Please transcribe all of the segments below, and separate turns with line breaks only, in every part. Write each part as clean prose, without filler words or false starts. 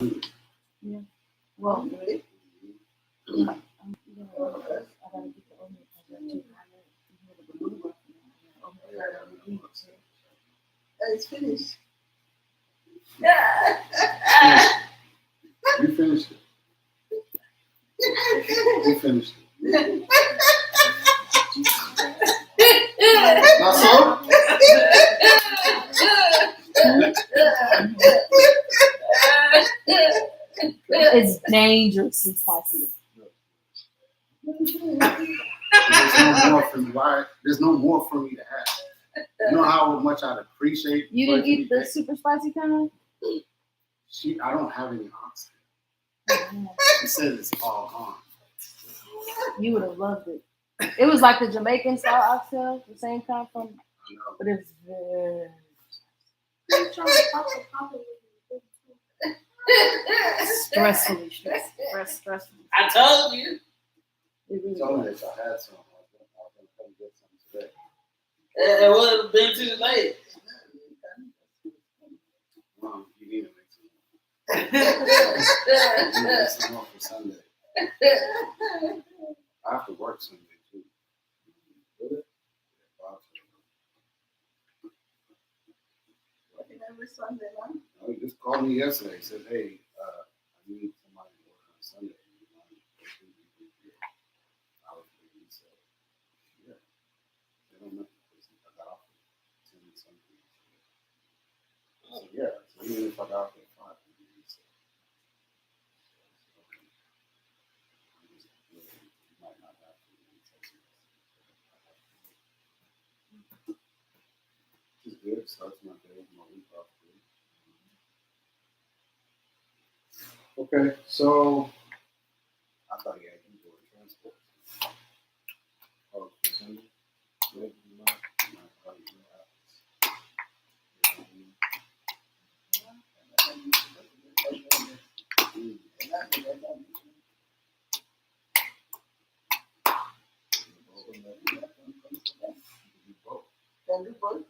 Yeah. Well,
Really?
I gotta get the oatmeal too.
It's finished.
We finished it. We finished it. Not so?
It's dangerously spicy.
There's no more for me. Why? There's no more for me to have. You know how much I'd appreciate.
You didn't eat the super spicy kind?
I don't have any oxtail. She said it's all gone.
You would have loved it. It was like the Jamaican style oxtail, the same kind from, but it's very stressfully stressful.
I told you.
It really
Told me
was.
that I had some. I was gonna come get some today.
It would have been too late.
Mom, you need to make some more. You need to make some more for Sunday. I have to work Sunday too. Really?
Working every Sunday, huh?
No, he just called me yesterday. He said, "Hey, I need somebody to work on Sunday." I was thinking, he said, "Yeah, they don't know. I got off at 10 something." So yeah, so even if I got off at 5, he said, "Okay, you might not have to." Which is good. Starts my day, my week off good. Okay, so I thought you had people in transport. Oh, for Sunday? Yeah, you might probably do that.
Can do both.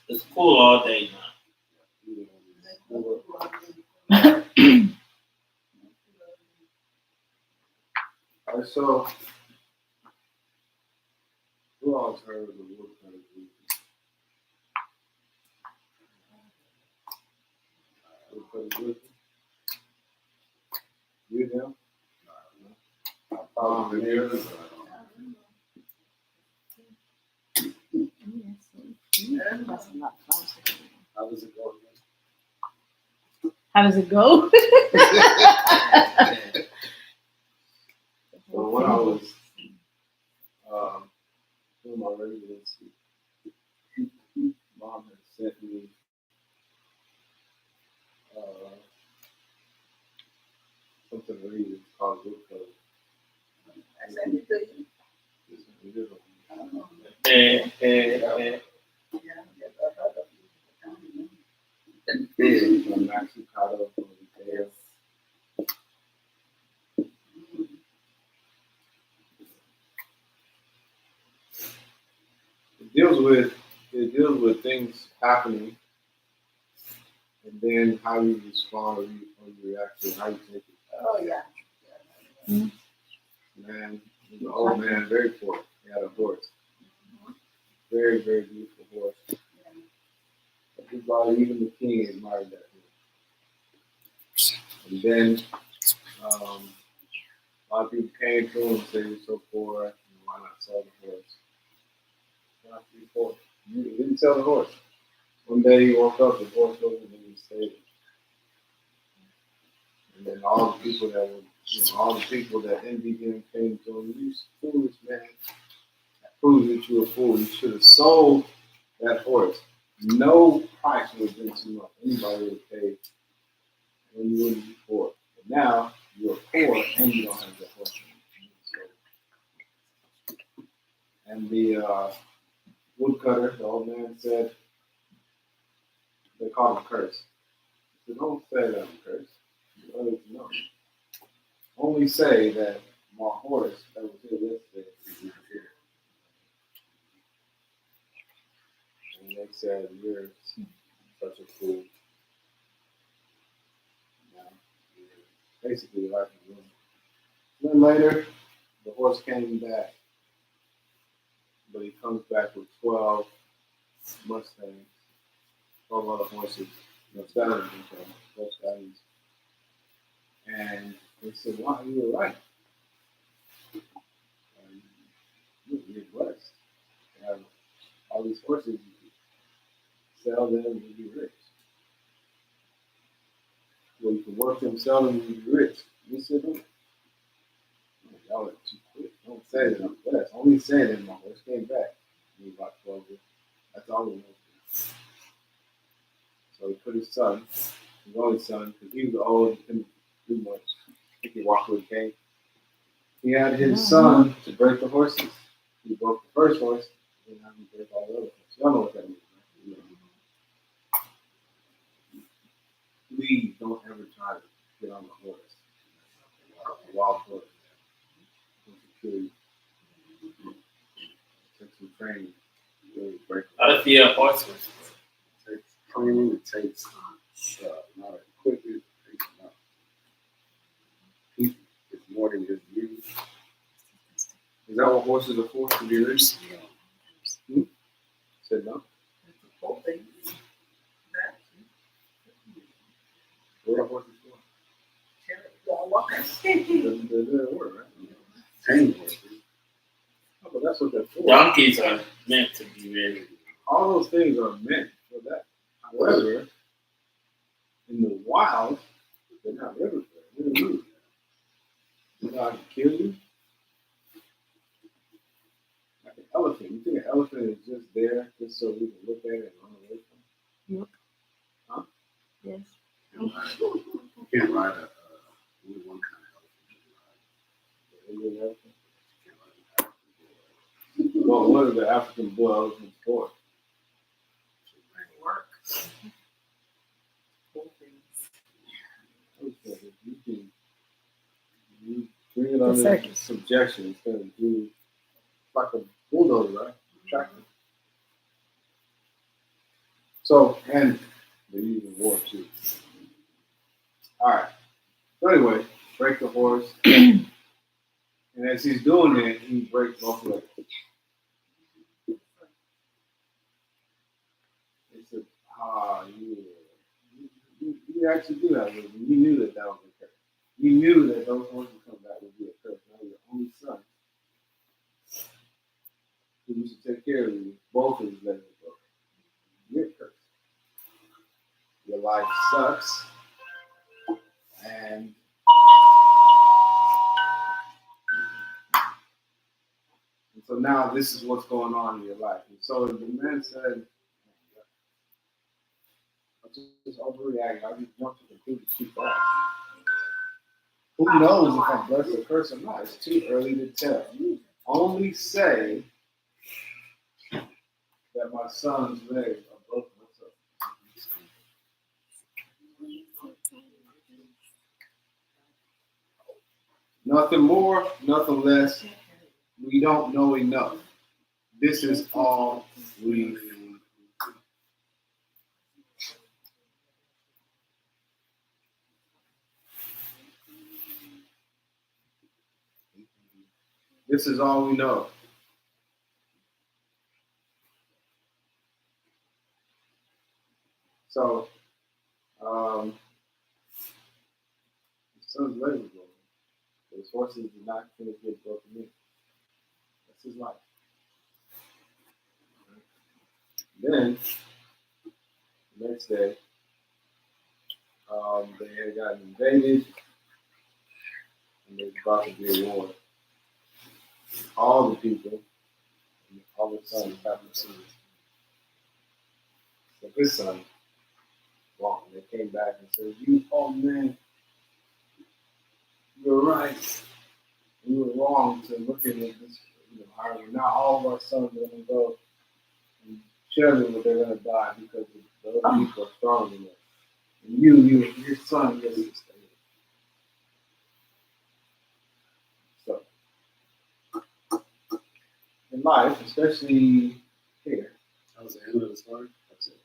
It's cool all day now.
All right, so who else heard of the woodcutter group? Woodcutter group? You know? I probably heard of it. How does it go again?
How does it go?
So when I was doing my residency, Mom had sent me something to read. It's called Woodcutter.
I sent it to you.
I'm actually caught up on the details. It deals with things happening, and then how you respond or you react to it, how you take it.
Oh, yeah.
Man, he was an old man, very poor. He had a horse. Very, very beautiful horse. Everybody, even the king, admired that horse. And then a lot of people came to him and said, "You're so poor, why not sell the horse?" Not to be poor. He didn't sell the horse. One day he woke up, the horse wasn't in his stable. And then all the people that envied him came to him. "You foolish man. That proves that you're a fool. You should have sold that horse. No price would have been too much. Anybody would have paid. And you wouldn't be poor. But now you're poor and you don't have that horse." And the woodcutter, the old man, said, they called him Curse. He said, "Don't say that I'm cursed. No. Only say that my horse that was here yesterday is not here." they said, "You're such a fool." Now, you're basically like a woman. Then later, the horse came back, but he comes back with 12 Mustangs, 12 other horses, stallions, 12 stallions. And they said, "Wow, you were right. You're blessed. You have all these horses, you can sell them and you'll be rich. Well, you can work them, sell them, and you'll be rich." He said, "No, y'all are too quick. Don't say that I'm blessed. Only say that my horse came back." He was about 12 years. That's all he knows. So he put his son, his only son, because he was old and couldn't do much. He could walk with a cane. He had his son to break the horses. He broke the first horse, and now he break all the other horses. Y'all know what that means, right? Please don't ever try to get on a horse. A wild horse. It's kill you. Take some training. Really break it.
I feel horses.
It takes training. It takes not equipment. It takes not people. It's more than just you.
Is that what horses are for? To be rich? Said no.
That's the whole thing.
What are horses for? They're work, right?
Tame horses.
Oh, but that's what they're for.
Donkeys are meant to be ready.
All those things are meant for that. However, in the wild, they're not ready for it. They're rude. You know how to kill you? Like an elephant. You think an elephant is just there just so we can look at it and run away from it? Huh?
Yes.
You can't ride only one kind of elephant.
The Indian elephant?
You can't ride an African bull.
Well, what are the African bull elephants for?
Work.
You bring it under subjection instead of do like a bulldozer, right? Tractor. So, and they're using war too. All right. So anyway, break the horse, and as he's doing it, he breaks both legs. They said, you actually do have wisdom. You knew that was a curse. You knew that those horses come back would be a curse. Now your only son, who you should take care of you, both of his legs are broken. You're cursed. Your life sucks. And so now this is what's going on in your life. And so the man said, I'm just overreacting. I just want to conclude it too fast. Who knows if I'm blessed or cursed or not? It's too early to tell. Only say that my son's legs are broken. What's up? Nothing more, nothing less. We don't know enough. This is all we need. This is all we know. So, the son's leg was broken. His horses did not finish getting broken in. That's his life. Then, the next day, they had gotten invaded, and there was about to be a war. All the people, and all the sons happened to see this. So his son, wrong. They came back and said, oh man, you're right. We were wrong to look at this, however, now all of our sons are going to go and tell them that they're going to die because the other people are stronger than us. And your son gets to stay. So, in life, especially here,
How was the end of the story. That's it.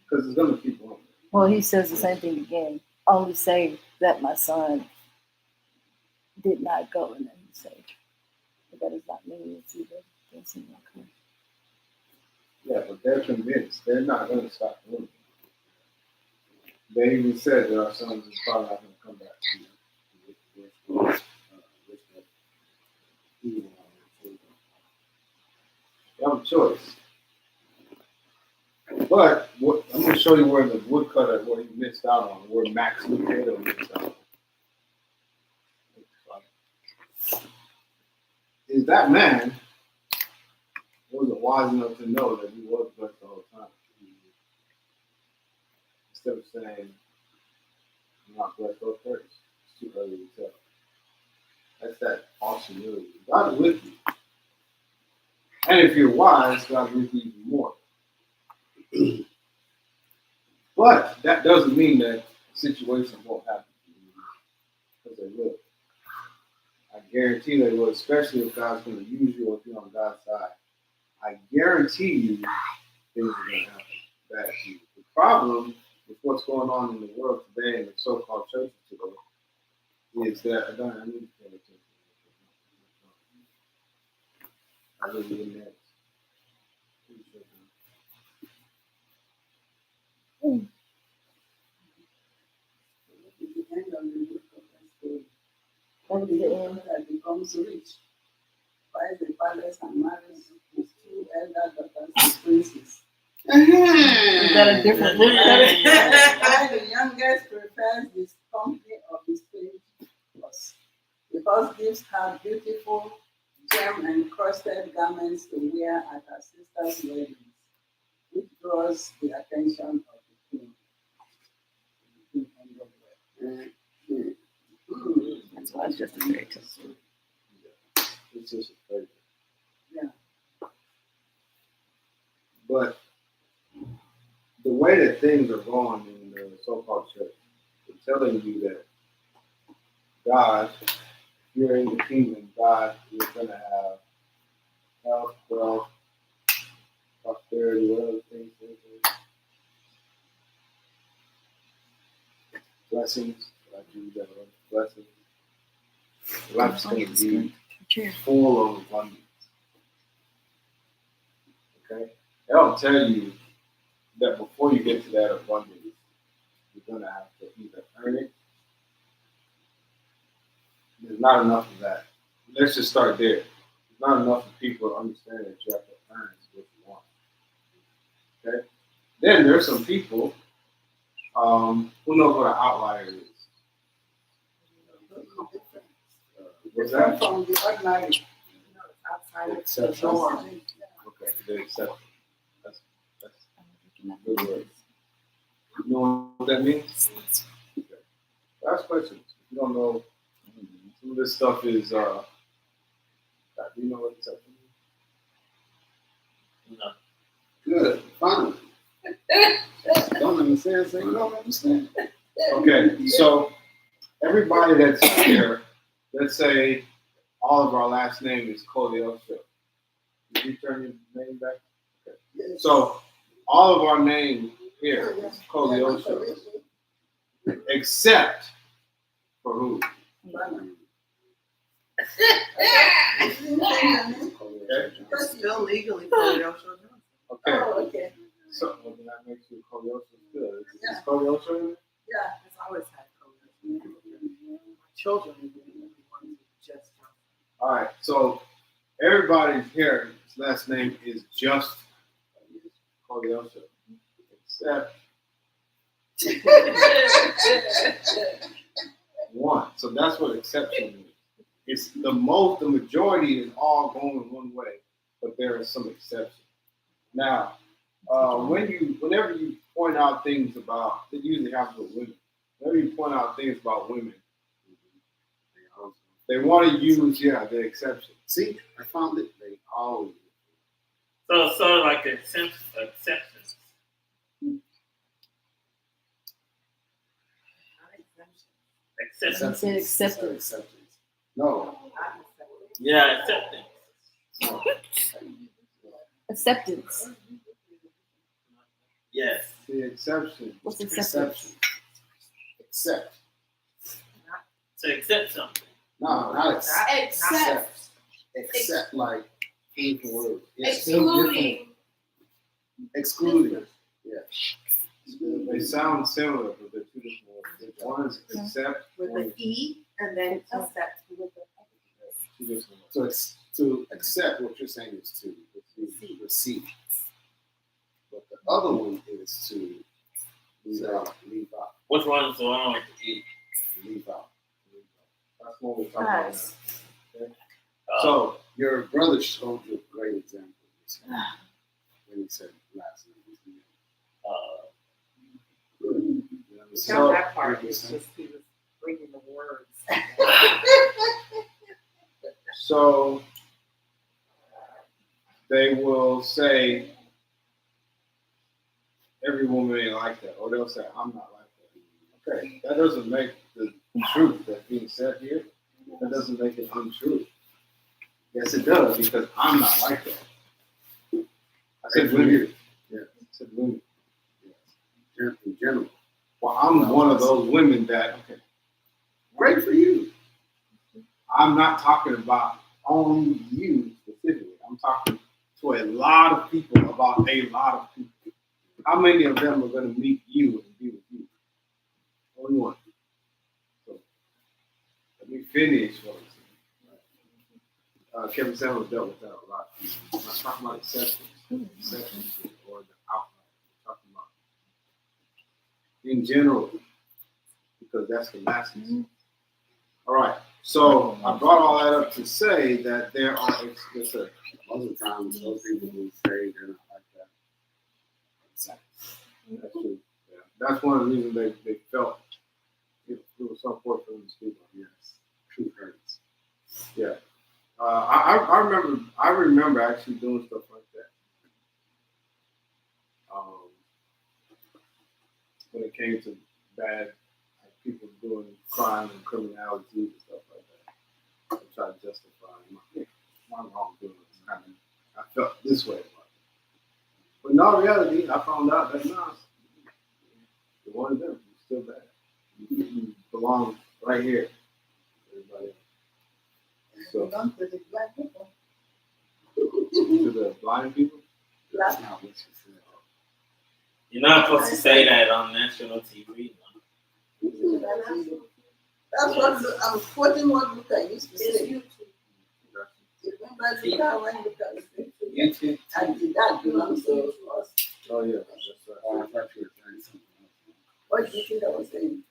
Because it's going to keep going.
Well, he says the same thing again. Only say that my son did not go, and then he said, but that does not mean it's either. Doesn't seem like her.
Yeah, but they're convinced. They're not going to stop doing it. They even said that our sons is probably not going to come back. You have a choice. But I'm going to show you where the woodcutter, where he missed out on, where Max Lucado missed out on. Is that man wasn't wise enough to know that he was blessed the whole time. Instead of saying, I'm not blessed or cursed. It's too early to tell. That's that false humility. God is with you. And if you're wise, God is with you even more. But that doesn't mean that situations won't happen to you. Because they will. I guarantee they will, especially if God's going to use you or if you're on God's side. I guarantee you things are going to happen bad to you. The problem with what's going on in the world today and the so-called churches today is that I need to pay attention. I really didn't have.
The end of the book of the story.
That was the end.
That becomes rich. Buys the palace and marries his two elder daughters and princes.
Is that a different woodcutter?
While the youngest prefers the company of his page boss, because gives her beautiful gem encrusted garments to wear at her sister's weddings, which draws the attention of the king.
That's why it's just a fairy tale story.
It's just a fairy tale.
Yeah.
But the way that things are going in the so-called church, they're telling you that God, if you're in the kingdom, God is going to have health, wealth, prosperity, whatever things. Blessings. I like to use that word. Blessings. Life's going to be full of abundance. Okay? They don't tell you that before you get to that abundance, you're going to have to either earn it. There's not enough of that. Let's just start there. There's not enough of people to understand that you have to earn what you want. Okay? Then there's some people who knows what an outlier is. What's that?
From the ordinary.
Outside of the norm.
Okay, they accept it. That's a good word. You know what that means? Okay. Ask questions. If you don't know, some of this stuff is, do you know what acceptance is?
No.
Good. Finally. Don't understand, say you don't understand.
Okay, so everybody that's here, let's say all of our last name is Koleosho. Did you turn your name back? Okay.
Yes.
So all of our name here is Koleosho, except for who?
It's still legally Koleosho Johnson.
Okay.
Oh, okay.
So well, then that makes you Koleosho still. Is
Yeah.
Koleosho in there?
Yeah.
It's always had Koleosho. My children are doing everyone just Johnson.
All right. So everybody here, his last name is just Koleosho, except one. So that's what exception means. It's the majority is all going one way, but there are some exceptions. Now, whenever you point out things about, it usually happens with women. Whenever you point out things about women, they want to use, the exception.
See, I found it. They always.
So like acceptance.
He said acceptance.
No.
Yeah, acceptance.
No.
Acceptance.
Yes.
The exception.
What's exception?
Accept.
To accept something.
No, not accept.
Accept.
Accept, like beautiful words.
Excluding.
Excluding. Yeah. They sound similar, but they're two different words. One is accept.
With
one
an
is
E and then accept with a
two different words. So it's to accept. What you're saying is to receive. But the other one is to leave out.
Which one is the one with the E?
Leave out. That's what we're talking about
Nice.
now. Okay?
Uh,
So
Your brother showed you a great example when he said last name.
Tell that part. It's just he was bringing the words.
So they will say every woman ain't like that, or they'll say I'm not like that. Okay, that doesn't make the truth that's being said here. That doesn't make it untrue. Yes, it does, because I'm not like that. I said women. Yeah, I said women.
In general.
Well, I'm one of those women that, okay, great for you. I'm not talking about only you specifically. I'm talking to a lot of people about a lot of people. How many of them are going to meet you and be with you? Only one. So let me finish what I'm saying. Kevin Samuels dealt with that a lot. I'm not talking about exceptions or the outline. I'm talking about in general, because that's the masses. All right. So I brought all that up to say that there are
Most of the times, those people who say they're not like that.
That's true. Yeah. That's one of the reasons they felt it was so important for them to speak on. Yes, truth hurts. Yeah, I remember actually doing stuff like that. When it came to bad people doing crime and criminality and stuff like that, I tried to justify my wrongdoing. I felt this way about it. But in all reality, I found out that no, you're one of them. You're still bad. You belong right here. Everybody else. So,
belong to the black people.
to the blind people?
Black.
Not what you said.
you're not supposed to say that on national TV.
That's what I'm quoting what Luca used to
It's
say.
YouTube.
Remember Luca when Luca said,
YouTube.
and that belongs to us.
Oh, yeah. That's
Oh, I
right.
thought you were saying something else.
What do you think I was saying?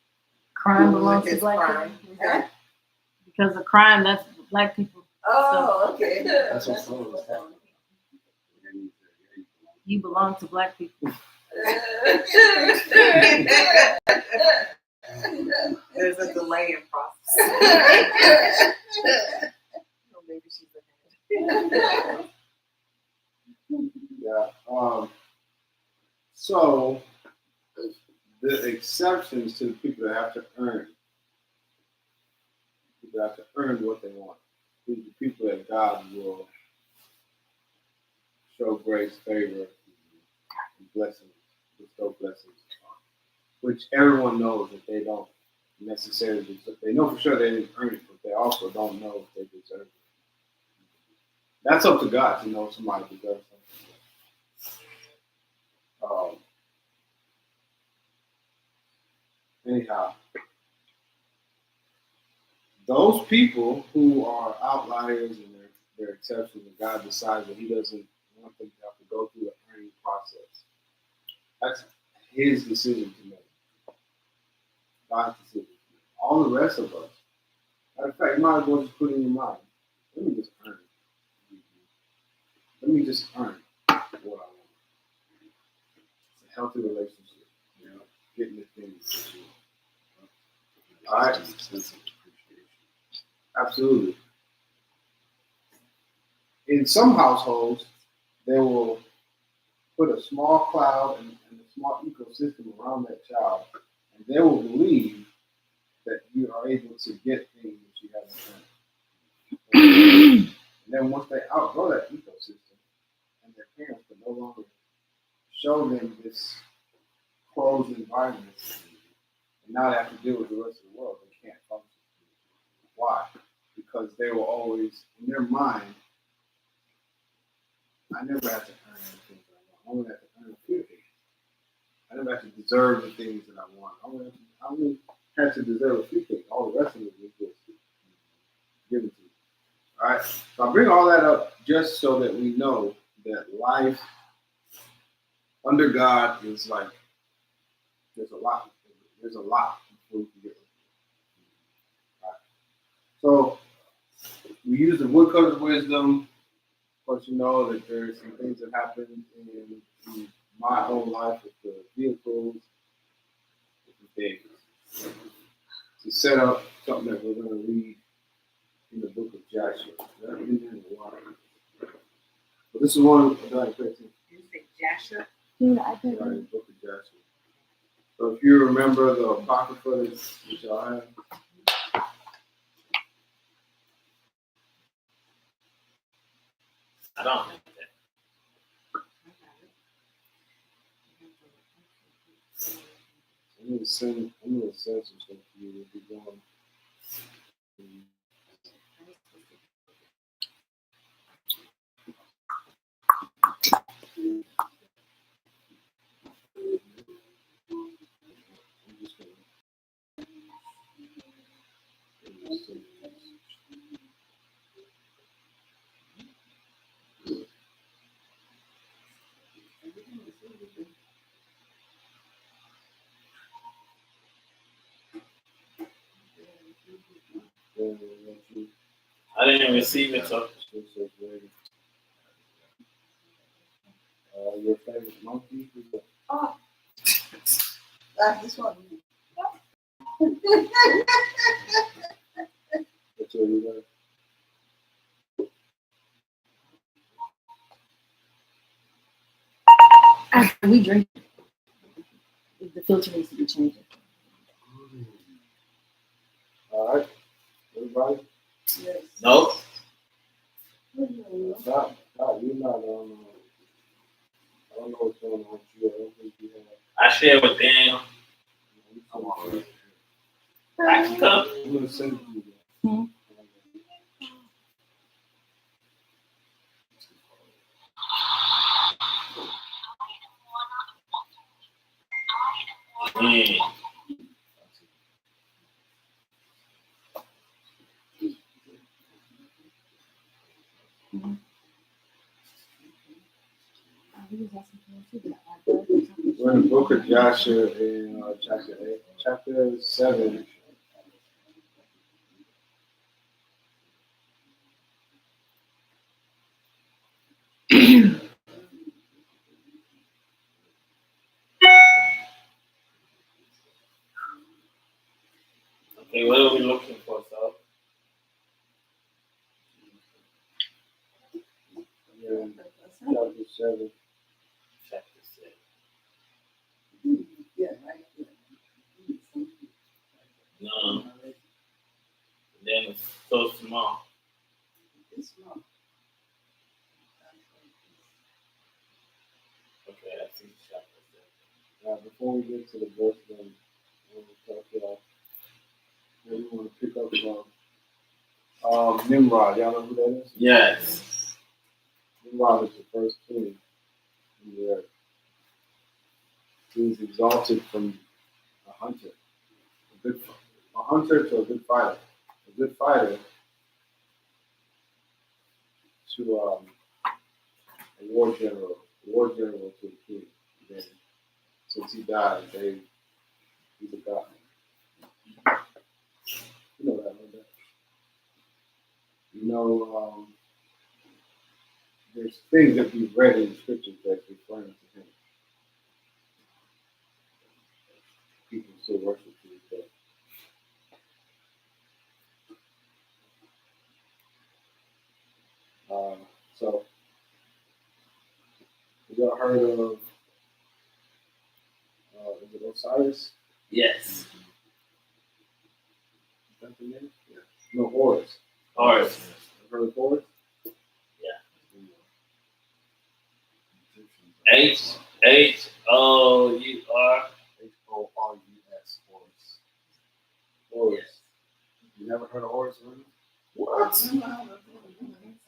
Crime belongs to
It's
black
crime.
people.
Huh?
Because of crime, that's black people.
Oh, okay.
That's what someone was talking about. And he said, yeah,
You belong to black people.
There's a delay in process. Oh, maybe she's ahead.
Yeah. So the exceptions to the people that have to earn. People that have to earn what they want. These are the people that God will show grace, favor, and blessings, bestow blessings upon. Which everyone knows that they don't necessarily deserve. They know for sure they didn't earn it, but they also don't know if they deserve it. That's up to God to know if somebody deserves something. Anyhow, those people who are outliers and they're exceptions, and God decides that He doesn't want them to have to go through the earning process. That's His decision to make. God's decision. All the rest of us, matter of fact, you might as well just put in your mind, let me just earn. Let me just earn what I want. It's a healthy relationship, getting the things that you want. All right.
sense of appreciation.
Absolutely. In some households, they will put a small cloud and a small ecosystem around that child, and they will believe that you are able to get things that you haven't done. And then once they outgrow that ecosystem, and their parents can no longer show them this closed environments, and now they have to deal with the rest of the world. They can't function. Why? Because they were always, in their mind, I never had to earn anything that I want. I only had to earn a few things. I never had to deserve the things that I want. I only had to deserve a few things. All the rest of it was just given to me. All right? So I bring all that up just so that we know that life under God is like, there's a lot. There's a lot before we can get it. All right. So we use the woodcutter's of wisdom. Of course, you know that there's some things that happen in my own life with the vehicles, with the things. To set up something that we're going to read in the book of Joshua. I've been there in a while. But this is one that I pay attention to.
You say Joshua?
Yeah, I think
Right, in the book of Joshua. So if you remember the Apocrypha that y'all have,
I don't think that.
I'm going to send some stuff to you. We'll be going. I'm just going to
I didn't receive it, so
your favorite monkey?
Oh, that's this one.
That's what you got.
after we drink, the filter needs to be changed.
All right, everybody.
Yes.
nope.
Stop. You're not on. I don't know what's going on with you. I don't think you have.
I shared with Daniel.
I'm all right.
I can come.
I'm going to send it to you.
Hmm.
Mm.
We're in the book of Joshua in chapter 7.
Okay, what are we looking for, so?
Yeah, chapter 7.
Chapter 6.
Yeah, right.
No. Then it's so small.
It's small.
Okay, I see chapter 7.
Before we get to the verse, then I want to talk about. We want to pick up Nimrod. Y'all know who that is?
Yes.
Nimrod is the first king in the earth. He was exalted from a hunter, a hunter to a good fighter, a good fighter to a war general to a king. And then, since he died, he's a god. You know that, right? You know, there's things that we've read in the scriptures that's referring to him. People still worship to this day. So, have y'all heard of is it Osiris?
Yes.
Is that the name? Yeah. No, Horus.
Horus.
Heard of Horus?
H-O-U-R.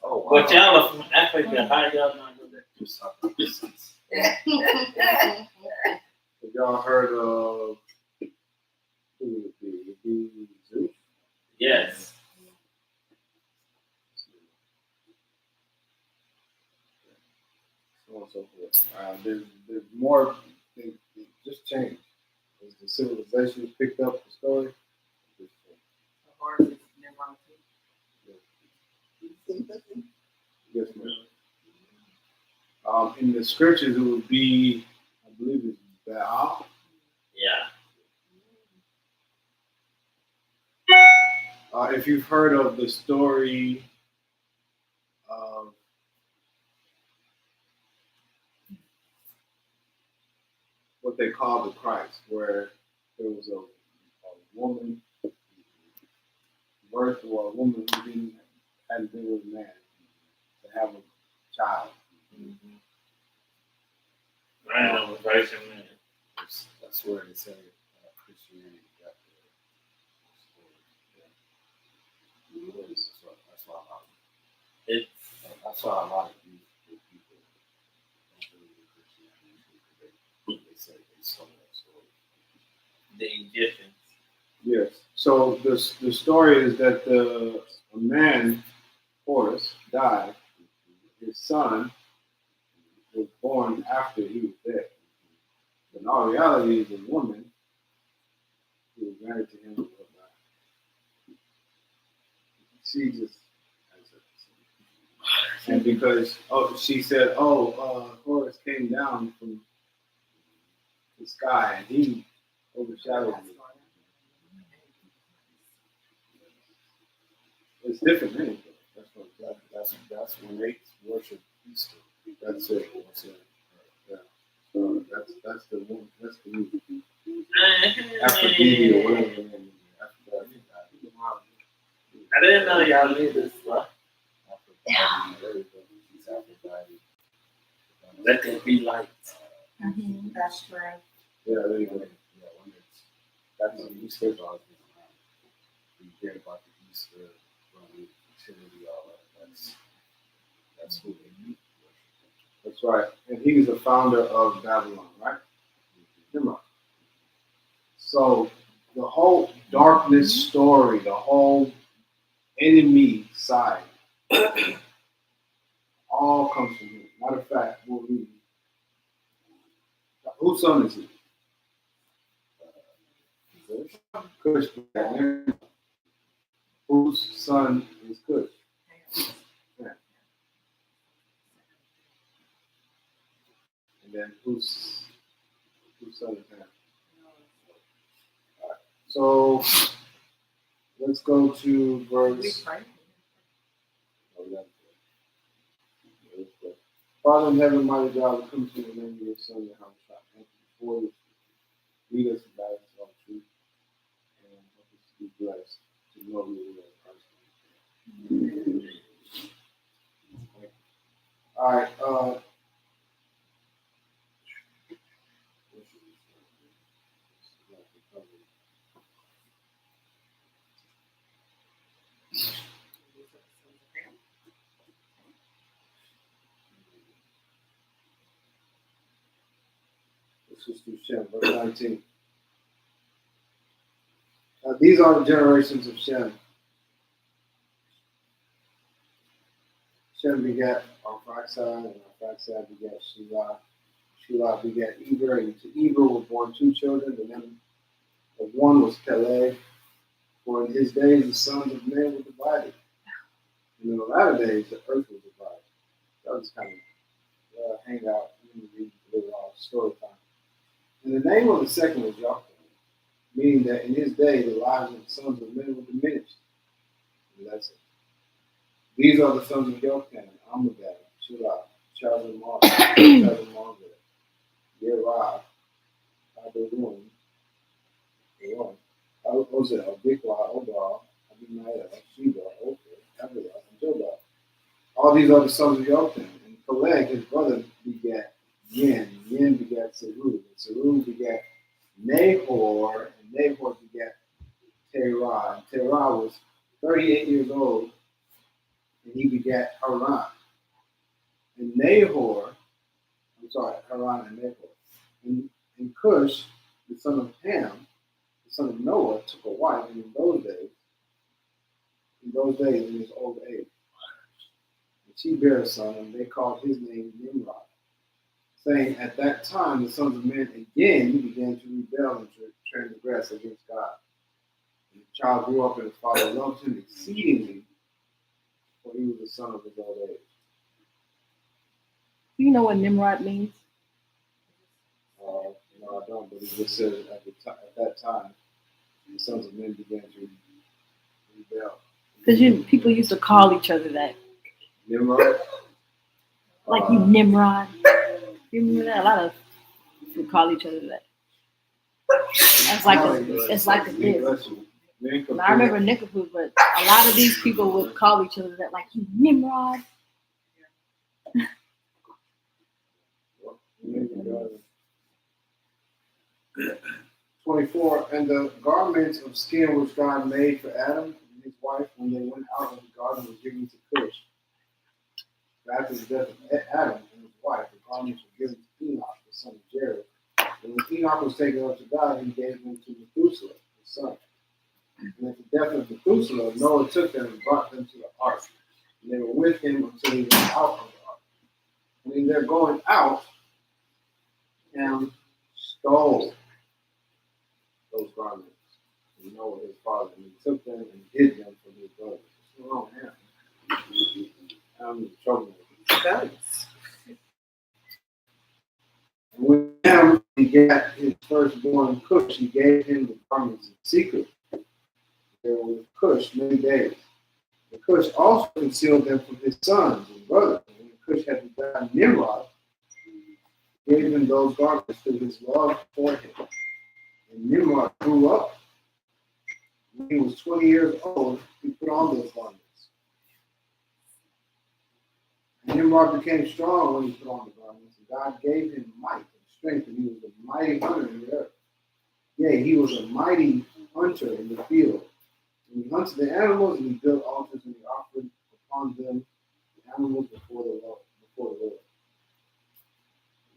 Oh, wow.
But y'all are from Africa. How y'all not know that?
Just off the distance.
Have y'all heard of who would it be? Would it be Zeus?
Yes.
So on and so forth. There's more. They just changed. As the civilizations picked up the story, just changed. Yes, ma'am. In the scriptures, it would be, I believe it's Baal.
Yeah.
If you've heard of the story of what they call the Christ, where there was a woman birth or a woman who hadn't been with a man to have a child.
Random version, man.
That's where they say Christianity got the story. That's why
It's
that's why a lot of youth people don't believe in Christianity. They say they stole that story.
the Egyptians.
Yes. So the story is that a man, Horus, died. His son was born after he was dead. But in all reality, the woman who was married to him was not. She just, and because she said, Horus came down from the sky and he overshadowed me. It's different than anything.
That's when they worship Easter.
That's it. Yeah. So that's the one. That's the movie. Aphrodite or whatever the name is. Aphrodite.
I didn't know y'all knew this stuff. Let there be light.
That's true.
Yeah, there you go.
Yeah, when that's when Easter dogs around. You hear about the Easter, running, fertility, all that. That's who they worship.
That's right. And he's the founder of Babylon, right? Nimrod. So the whole darkness story, the whole enemy side, all comes from him. Matter of fact, we'll read. Whose son is he? Cush. Whose son is Cush? Yeah. And then whose son is Ham? All right. So let's go to verse. Father in heaven, mighty God, we come to the name of your Son, Yahweh. Thank you for this. Lead us and guide us all truth, and help us to be blessed to know you in Christ. All right. Let's just do Shem, verse 19. These are the generations of Shem. Shem begat Arphaxad, and Arphaxad begat Shelah. Shelah begat Eber, and to Eber were born two children. The name of one was Peleg. For in his days the sons of men were divided. And in the latter days the earth was divided. That was kind of hang out and read a little story time. And the name of the second was Joktan, meaning that in his day the lives of the sons of men were diminished. And that's it. These are the sons of Joktan, Amadab, Shelah, Chazamar, Yerah, Adulthood, Ozel, Bikwa, Obal, Abimael, Sheba, Ophir, Havilah, and Jobab. All these are the sons of Joktan. And Peleg, his brother, begat Yen. Yen begat Serug. And Serug begat Nahor. And Nahor begat Terah. And Terah was 38 years old he begat Haran. And Haran and Nahor. And Cush, the son of Ham, the son of Noah, took a wife, and in those days, in his old age. And she bare a son, and they called his name Nimrod, saying, at that time the sons of men again began to rebel and to transgress against God. And the child grew up, and his father loved him exceedingly, for he was the son of his old age.
Do you know what Nimrod means?
No, I don't, but he just said at that time, the sons of men began to rebel.
Because people used to call each other that.
Nimrod?
Like you Nimrod. You remember that? A lot of people call each other that. It's like a diss. I remember Nickapoo, but a lot of these people would call each other that, like you Nimrod.
24, and the garments of skin which God made for Adam and his wife when they went out of the garden were given to Cush. After the death of Adam and his wife, the garments were given to Enoch, the son of Jared. And when Enoch was taken up to God, he gave them to Methuselah, his son. And at the death of Methuselah, Noah took them and brought them to the ark. And they were with him until he went out of the ark. And in their going out, Ham stole those garments from Noah, his father, and he took them and hid them from his brothers. What's wrong with Ham? I'm in trouble with him. And when Ham begat his firstborn Cush, he gave him the garments in secret. They were with Cush many days. And Cush also concealed them from his sons and brothers. And when Cush had begotten Nimrod, he gave him those garments through his love for him. And Nimrod grew up. When he was 20 years old, he put on those garments. And Nimrod became strong when he put on the garments, and God gave him might and strength, and he was a mighty hunter in the earth. Yea, he was a mighty hunter in the field. And he hunted the animals, and he built altars, and he offered upon them the animals before the Lord.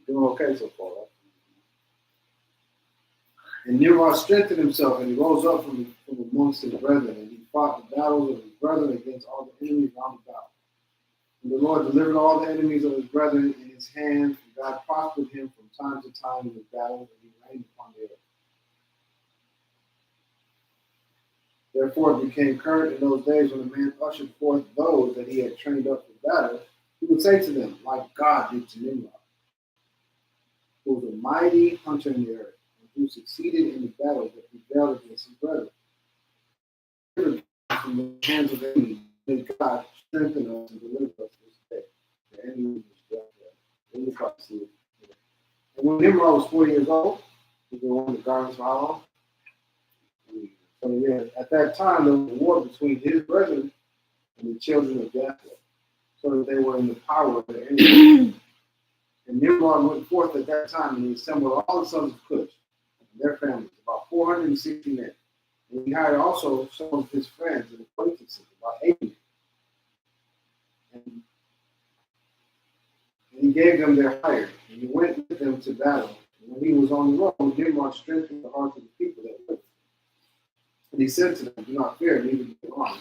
Doing okay so far, right? And Nimrod strengthened himself, and he rose up from amongst his brethren, and he fought the battles of his brethren against all the enemies round about. And the Lord delivered all the enemies of his brethren in his hand, and God prospered him from time to time in his battles, and he reigned upon the earth. Therefore it became current in those days when a man ushered forth those that he had trained up for battle, he would say to them, like God did to Nimrod, who was a mighty hunter in the earth, and who succeeded in the battle that rebelled against his brethren. From the hands of the enemy, may God strengthen us and deliver us this day. The enemy was death. And when Nimrod was 4 years old, he was on the garments for how long? 20 years. At that time, there was a war between his brethren and the children of Japheth, so that they were in the power of the enemy. And Nimrod went forth at that time, and he assembled all the sons of Cush and their families, about 460 men. And he hired also some of his friends and acquaintances, about 80. And he gave them their hire, and he went with them to battle. And when he was on the road, Nimrod strengthened the hearts of the people that were with him. And he said to them, do not fear, neither be alarmed.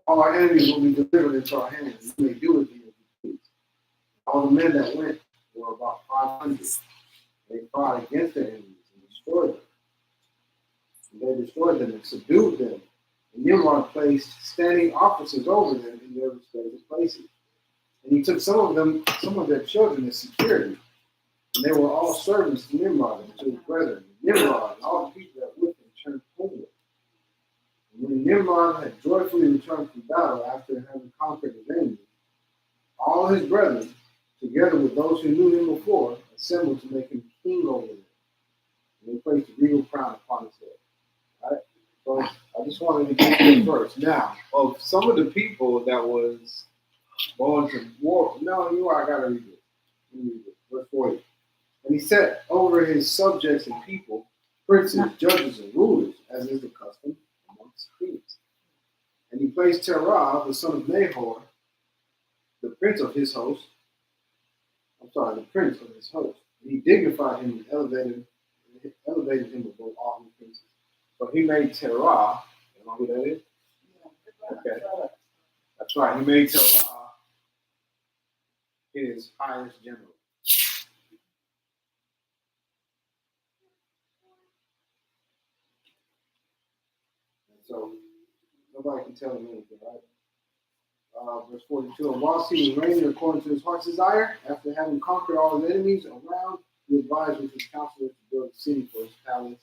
All our enemies will be delivered into our hands, and you may do with them as you please. All the men that went were about 500. They fought against their enemies and destroyed them. And they destroyed them and subdued them. And Nimrod placed standing officers over them in their respective places. And he took some of their children as security. And they were all servants to Nimrod and to his brethren. And Nimrod and all the people that were with him turned homeward. And when Nimrod had joyfully returned from battle after having conquered his enemies, all his brethren, together with those who knew him before, assembled to make him king over them. And they placed a regal crown upon his head. All right? So I just wanted to get to the verse. Now, of some of the people that was going to war, I gotta read it. Let me read it. Verse 40. And he set over his subjects and people, princes, judges, and rulers, as is the custom amongst kings. And he placed Terah, the son of Nahor, the prince of his host. The prince of his host. And he dignified him and elevated him above all his princes. So he made Terah. You know who that is? Okay. That's right. He made Terah his highest general. And so nobody can tell him anything, right? Verse 42. And whilst he was reigning according to his heart's desire, after having conquered all his enemies around, he advised with his counselors to build a city for his palace,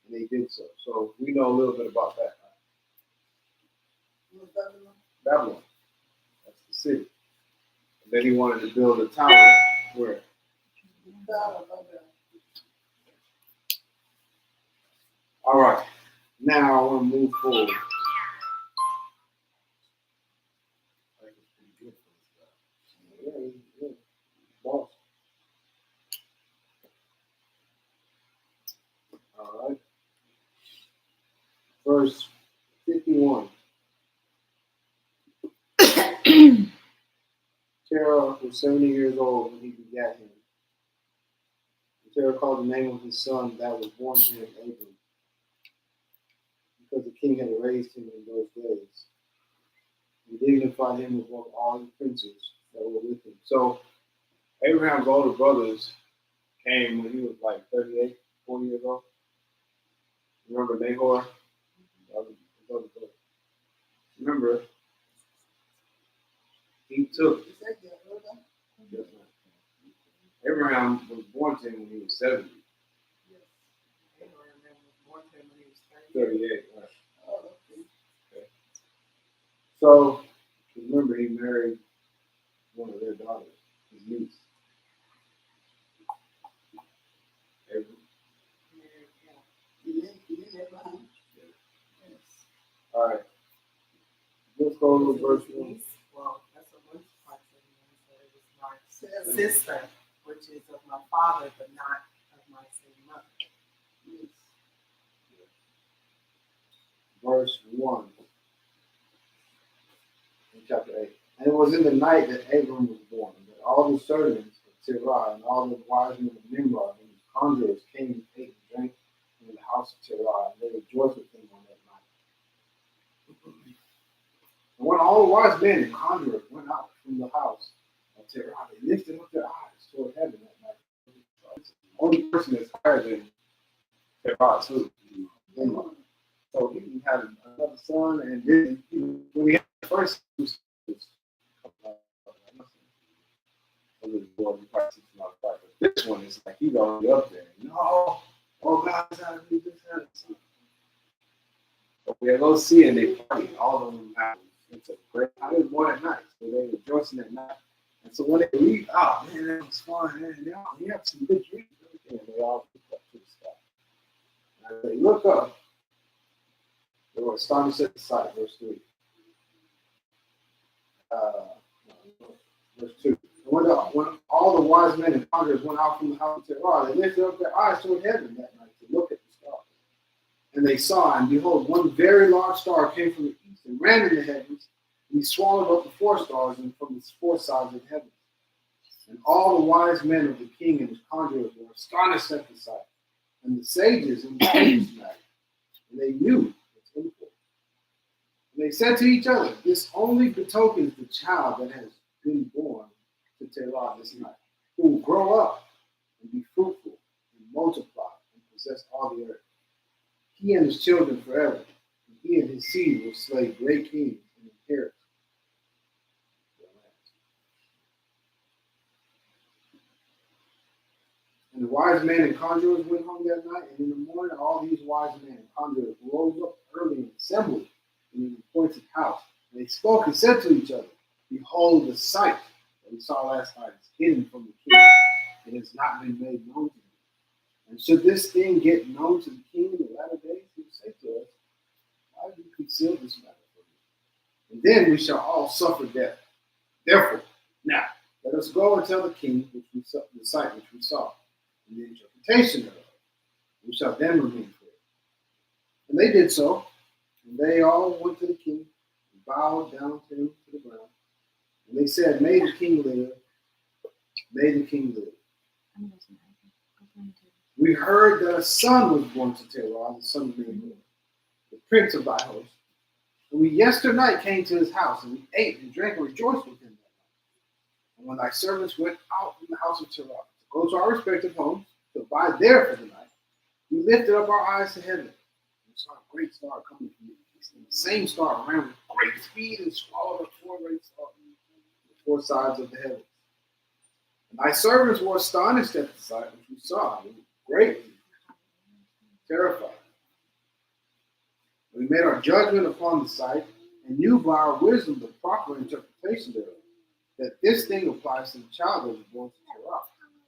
and they did so. So we know a little bit about that. Right? Babylon. That's the city. And then he wanted to build a tower where? All right. Now I want to move forward. Yeah. Boss. All right. Verse 51. Terah was 70 years old when he begat him. And Terah called the name of his son that was born to him Abram, because the king had raised him in those days, and dignified him above all the princes that were with him. So Abraham's older brothers came when he was like 38, 40 years old. Remember Nahor? Remember, he took. Abraham was born to him when he was 70.
Abraham was born to him when he was
38, right. Okay. So, remember, he married one of their daughters, his niece. All right. Let's go to verse 1.
Well, that's a bunch of parts of it. So it was my sister, which is of my father, but not of my same mother.
Verse 1 in chapter 8. And it was in the night that Abram was born, that all the servants of Terah and all the wise men of Nimrod and his conjurers came and ate and drank in the house of Terah, and they rejoiced with him on that night. And when all the wise men and conjurers went out from the house of Terah, they lifted up their eyes toward heaven that night. It's the only person that's higher than Terah, too. Nimrod. So he had another son, and then when we had the first two sons, this one is like he's already up there. No, oh God, it's how to do this. But we go see and they party. All of them have it's a great. I was born at night, so they were rejoicing at night. And so when they leave, oh man, that was fun, man. We have some good dreams. And they all look up to the sky. And as they look up, they were astonished at the sight. Verse 3. Verse 2. When all the wise men and conjurers went out from the house of Terah, they lifted up their eyes toward heaven that night to look at the stars. And they saw, and behold, one very large star came from the east and ran in the heavens, and he swallowed up the 4 stars and from the 4 sides of heaven. And all the wise men of the king and his conjurers were astonished at the sight. And the sages and the sages married, and they knew its import. And they said to each other, this only betokens the child that has been born to Terah this night, who will grow up and be fruitful and multiply and possess all the earth. He and his children forever, and he and his seed will slay great kings and inherit their lands. And the wise men and conjurers went home that night, and in the morning all these wise men and conjurers rose up early and assembled in an appointed house. And they spoke and said to each other, behold, the sight that we saw last night is hidden from the king. It has not been made known to him. And should this thing get known to the king in the latter days, he will say to us, why do you conceal this matter from me? And then we shall all suffer death. Therefore, now, let us go and tell the king the sight which we saw, and the interpretation thereof. We shall then remain clear. And they did so, and they all went to the king, and bowed down to him to the ground. And They said, "May the king live, may the king live." We heard that a son was born to Terah, the son of Mary, the prince of thy host. And we yesternight came to his house, and we ate and drank and rejoiced with him that night. And when thy servants went out from the house of Terah to go to our respective homes, to abide there for the night, we lifted up our eyes to heaven, and saw a great star coming from the east. And the same star ran with great speed and swallowed up four great stars on the four sides of the heavens. And thy servants were astonished at the sight which we saw, and greatly terrified. We made our judgment upon the sight, and knew by our wisdom the proper interpretation thereof, that this thing applies to the child that was born to Terah,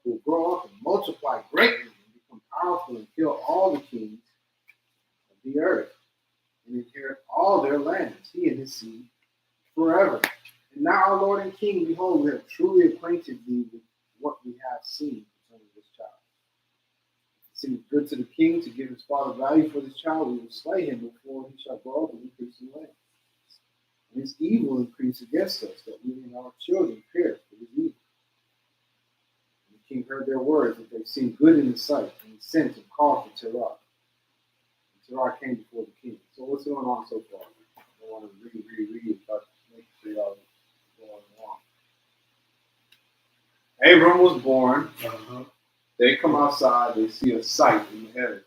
who will grow up and multiply greatly and become powerful and kill all the kings of the earth, and inherit all their lands, he and his seed, forever. And now, our Lord and King, behold, we have truly acquainted thee with what we have seen concerning this child. It seems good to the king to give his father value for this child. We will slay him before he shall grow up and increase in land. And his evil increase against us, that we and our children perish for his evil. And the king heard their words, that they seemed good in his sight, and he sent and called for Terah. And Terah came before the king. So what's going on so far? I don't want to read, but make sure y'all going along. Abram was born. They come outside, they see a sight in the heaven.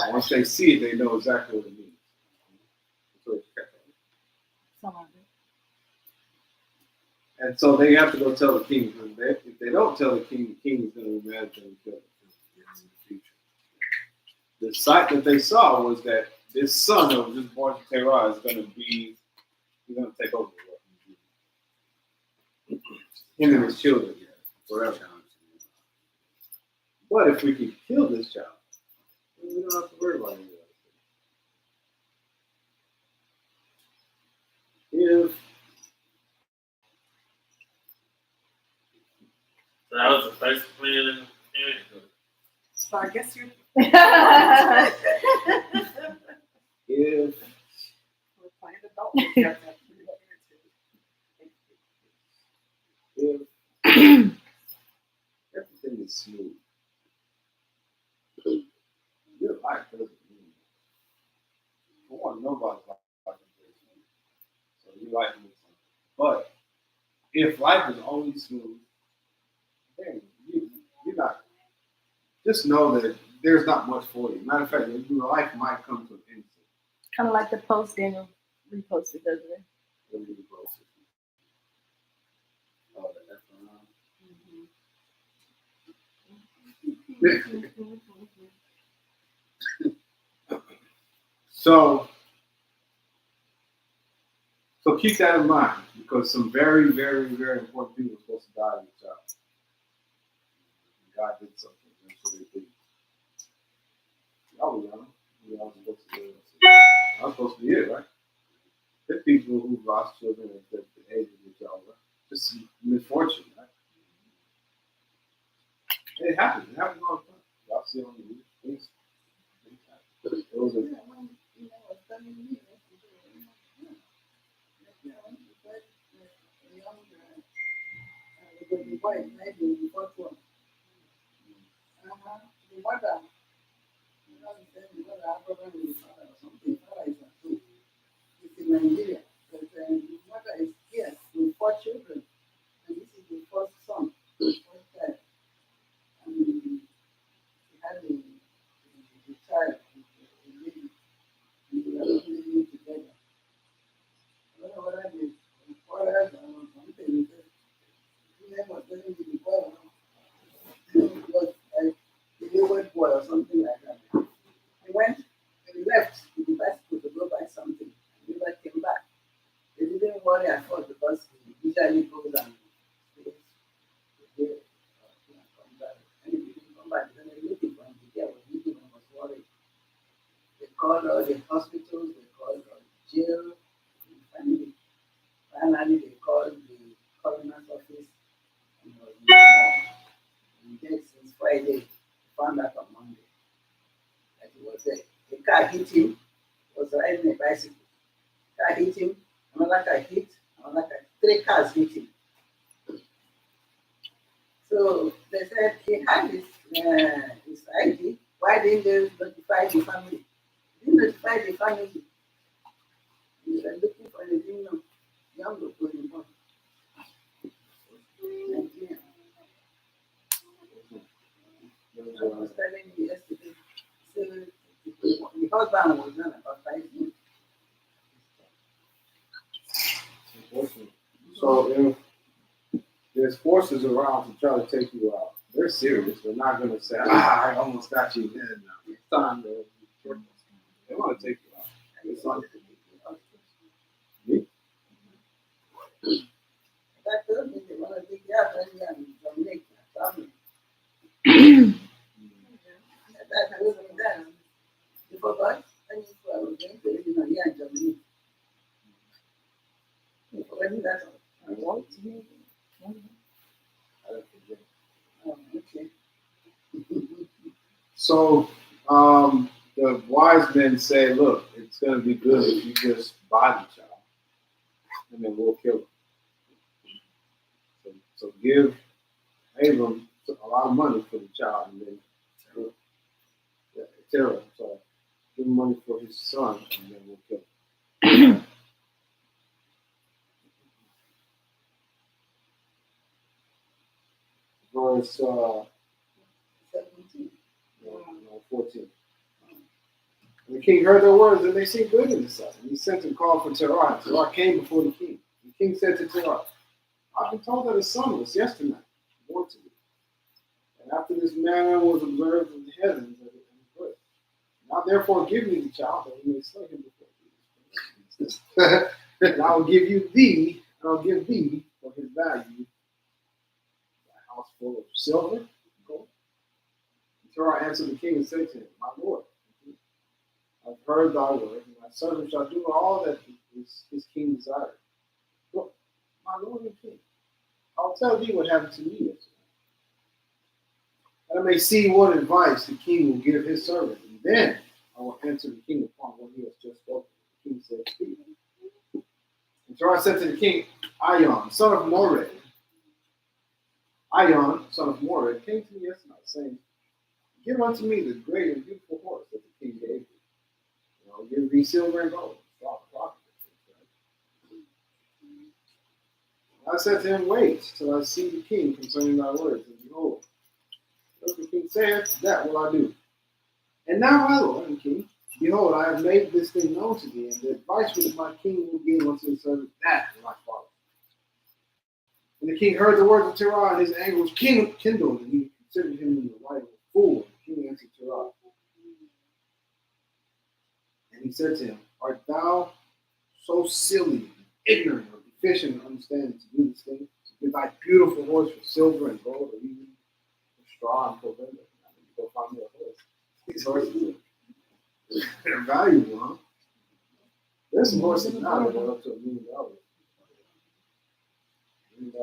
Once they see it, they know exactly what it means. And so they have to go tell the king. If they don't tell the king is going to be mad at them and kill them in the future. The sight that they saw was that this son that was just born to Terah is going to take over him and his children forever. But if we can kill this child, then we don't have to worry about any of that.
So that was the first plan in the parenthood.
So I guess you
If
were playing adult. You guys have to be
if everything is smooth, your life doesn't mean for one, nobody's life is very smooth. So your life means something. But if life is only smooth, then you're not. Just know that there's not much for you. Matter of fact, your life might come to an end.
Kind of like the post Daniel reposted, doesn't it?
When you post it. Oh, So keep that in mind, because some very, very, very important people are supposed to die in the child. God did something. That's what they did. Y'all were young. Y'all were supposed to do it. I was supposed to be it, right? There's people who've lost children at the age of which y'all were. Just misfortune, right? It happens. It happens all the time. Y'all see on the news. Things happen. It was a
The boy, maybe the first one. The mother, the mother had problem with the father or something. Father is at home. It's in Nigeria. But the mother is here with 4 children. And this is the first son, the first child. And he had the child, the lady, and they were living together. I don't know whether the father or something. He was telling me the boy was like a wayward boy or something like that. He left with the bicycle to go buy something. He never came back. They didn't worry at all because he usually goes and stays there. Come back. And he didn't come back. Then they looking for him. The girl was looking and was worried. They called all the hospitals, they called all the jail. Finally, they called the coroner's office. And was in the morgue. And dead since Friday. Found out on Monday that he was there. The car hit him. He was riding a bicycle. Car hit him. Another car hit. Another car. 3 any cars with him. So they said he had his ID. Why didn't they notify the family? They didn't notify the family. They were looking for the young people involved. Nigeria. I was telling you yesterday. So the husband was not about 5 months.
So if there's forces around to try to take you out, they're serious. They're not going to say, I almost got you then. It's time to. They want to take you out. It's not me.
That told me they want to take you out when you're in Jamaica. That told me that. You forgot? I was going to live in Jamaica. You forgot that?
I want to hear it.
I don't forget.
Oh, okay.
So the wise men say, look, it's going to be good if you just buy the child, and then we'll kill him. So give Abram a lot of money for the child, and then Terah, sorry, give him money for his son, and then we'll kill him. Verse
17.
14. And the king heard their words, and they seemed good in his sight. And he sent and called for Terah, and Terah came before the king. The king said to Terah, I've been told that a son was yesterday born to you. And after this manner was observed in the heavens and in earth. Now therefore give me the child, that we may slay him before thee. And I will give you thee, and I'll give thee for his value a house full of silver and gold. And Terah answered the king and said to him, My lord, I've heard thy word, and my servant shall do all that his king desires. Look, my lord and king, I'll tell thee what happened to me yesterday. That I may see what advice the king will give his servant, and then I will answer the king upon what he has just spoken. The king said, Speak. And Terah said to the king, Ion, son of Mored, came to me yesterday, saying, Give unto me the great and beautiful horse that the king gave me. And I'll give thee silver and gold. I said to him, Wait till I see the king concerning thy words. And behold, what the king saith, that will I do. And now, my lord and king, behold, I have made this thing known to thee, and the advice which my king will give unto his servant, that will I follow. And the king heard the words of Terah, and his anger was kindled, and he considered him in the light of a fool. And the king answered Terah. And he said to him, Art thou so silly and ignorant or deficient in understanding to do this thing? To give thy beautiful horse for silver and gold, or even for straw and provender? I need to go find me a horse. These horses they're valuable, huh? There's some horses now that go up to $1 million. $1 million.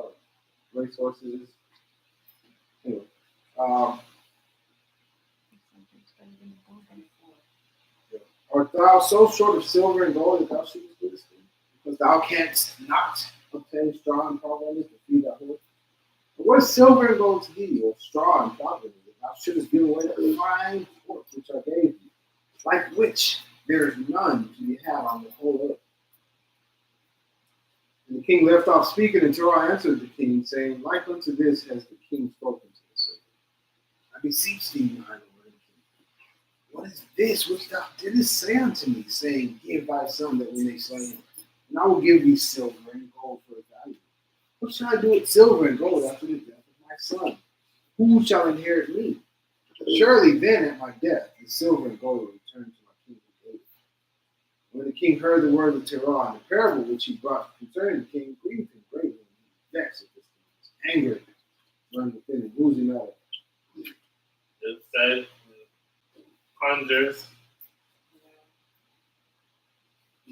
Race horses. Anyway. Art thou so short of silver and gold that thou shouldest do this thing? Because thou canst not obtain straw and provender to feed thy horse? But what is silver and gold to thee, or straw and provender, that thou shouldest give away the fine horse which I gave thee, like which there is none to be had on the whole earth? And the king left off speaking, and Terah answered the king, saying, Like unto this has the king spoken to the servant. I beseech thee, my lord and king, what is this which thou didst say unto me, saying, Give thy son that we may slay him, and I will give thee silver and gold for his value? What shall I do with silver and gold after the death of my son? Who shall inherit me? Surely then at my death the silver and gold will return to my king who gave it. When the king heard the word of Terah and the parable which he brought concerning the king, grieved him greatly, and he vexed at this thing. His anger burned within him, losing out.
It said, conjures.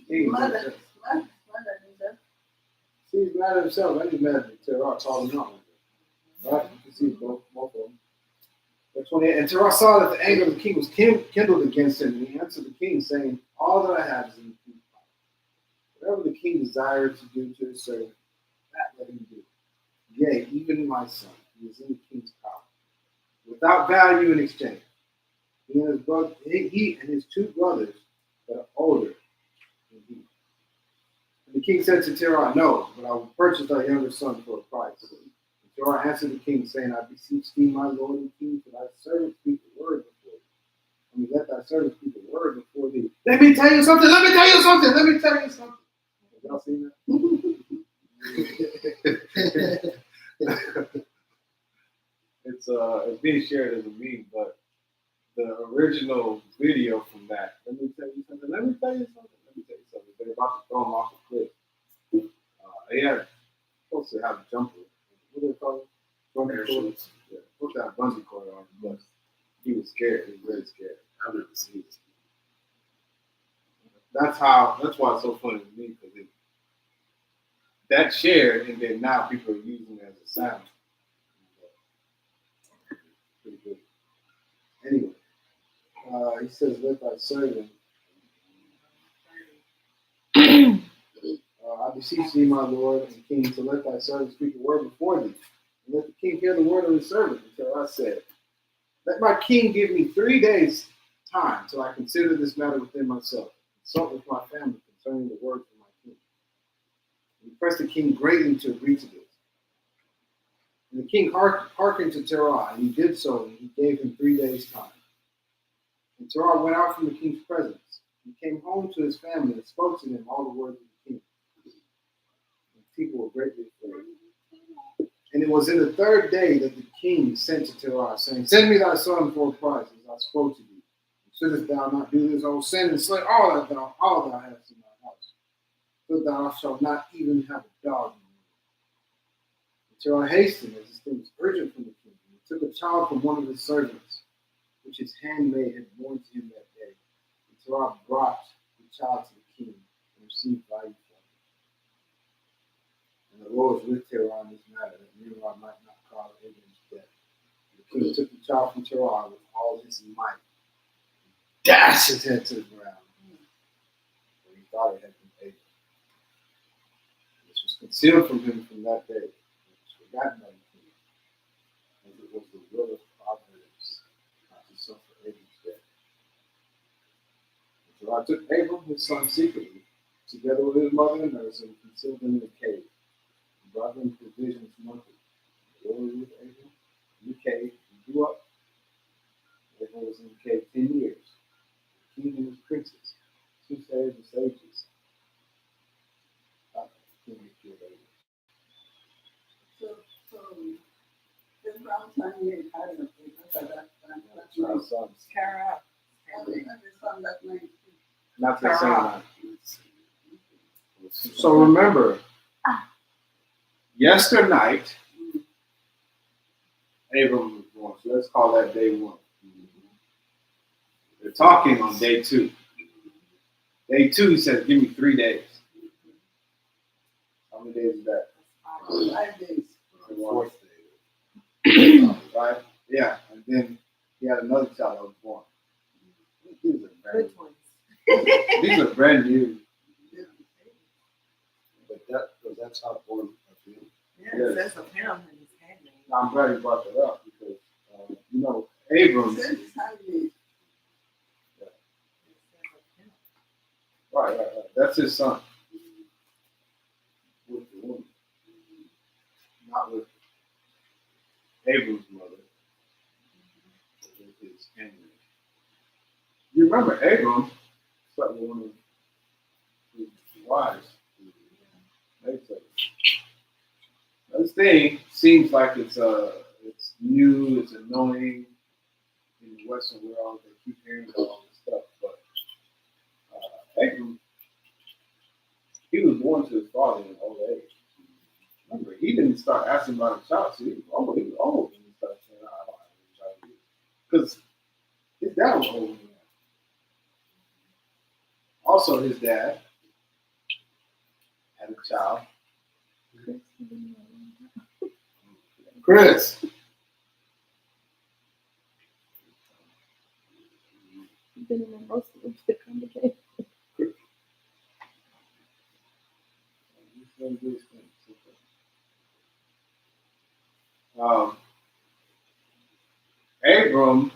He's
Mother.
See, he's mad at himself, and he's mad at Terah calling him out. Right? You can see both of them. Verse 28. And Terah saw that the anger of the king was kindled against him, and he answered the king, saying, All that I have is in the king's power. Whatever the king desires to do to his servant, Yea, even my son, he is in the king's power, without value in exchange. He and his two brothers that are older than he. And the king said to Terah, No, but I will purchase thy younger son for a price. And Terah answered the king, saying, I beseech thee, my lord and king, for thy servant speak the word before thee. I mean, let thy servant speak the word before thee. Let me tell you something. Let me tell you something. Let me tell you something. Have y'all seen that? It's being shared as a meme, but the original video from that. Let me tell you something. Let me tell you something. Let me tell you something. They're about to throw him off the cliff. They had supposed to have a jumper. What do they call it? Bungee cord. Yeah, supposed to have bungee cord on, but he was scared. He was really scared. I've never seen this. That's why it's so funny to me, because that shared, and then now people are using it as a sound. Pretty good. Anyway, he says, let thy servant. I beseech thee, my lord and king, to let thy servant speak a word before thee, and let the king hear the word of his servant. Until I said, let my king give me 3 days' time till I consider this matter within myself, consult with my family concerning the words of my king. And he pressed the king greatly to agree to this. And the king hearkened to Terah, and he did so, and he gave him 3 days' time. And Terah went out from the king's presence. He came home to his family and spoke to them all the words of the king. And the people were greatly afraid. And it was in the 3rd day that the king sent to Terah, saying, Send me thy son for a price, as I spoke to thee. And shouldest thou not do this, I will send and slay all thou hast in thy house, so thou shalt not even have a dog in thee. And Terah hastened, as this thing was urgent from the king. And he took a child from one of his servants, which his handmaid had born to him that day. And Terah brought the child to the king and received value for him. And the Lord was with Terah in this matter, that Nimrod might not cause Abram's death. And the king took the child from Terah with all his might, and dashed his head to the ground, for he thought it had been Abram. This was concealed from him from that day. It was forgotten by the king, as it was the will of Providence not to suffer Abram's death. And Terah took Abram, his son, secretly, together with his mother and nurse, and concealed them in a cave. Brought them provisions monthly. The Lord was with Abram in the cave. He grew up. Abram was in the cave 10 years. The king and his princes, 2 sages and sages. The king killed Abram.
So Abraham family had a business at that time.
That's our sons.
Kara.
And the son that night.
Not the same line. So remember, yesternight, Abram was born. So let's call that day 1. They're talking on day 2. Day 2, he says, give me 3 days. How many days is that?
5 days.
The 4th day. Right? Yeah. And then he had another child that was born. These
Good twins.
are brand new.
But that's how born of him.
Yeah, it says of him and his handmaid.
I'm glad you brought that up because, Abram.
Send his handmaid.
Right. That's his son. With the woman. Not with Abram's mother, but with his handmaid. You remember Abram slept with one of his wives. This thing seems like it's new, it's annoying in the Western world. They keep hearing about all this stuff, but Abram, he was born to his father in old age. Remember, he didn't start asking about a child till he was old. He was old when he started saying, I don't have a child. Because his dad was old. Also, his dad had a child. Chris.
You've been in most of the conversation.
Abram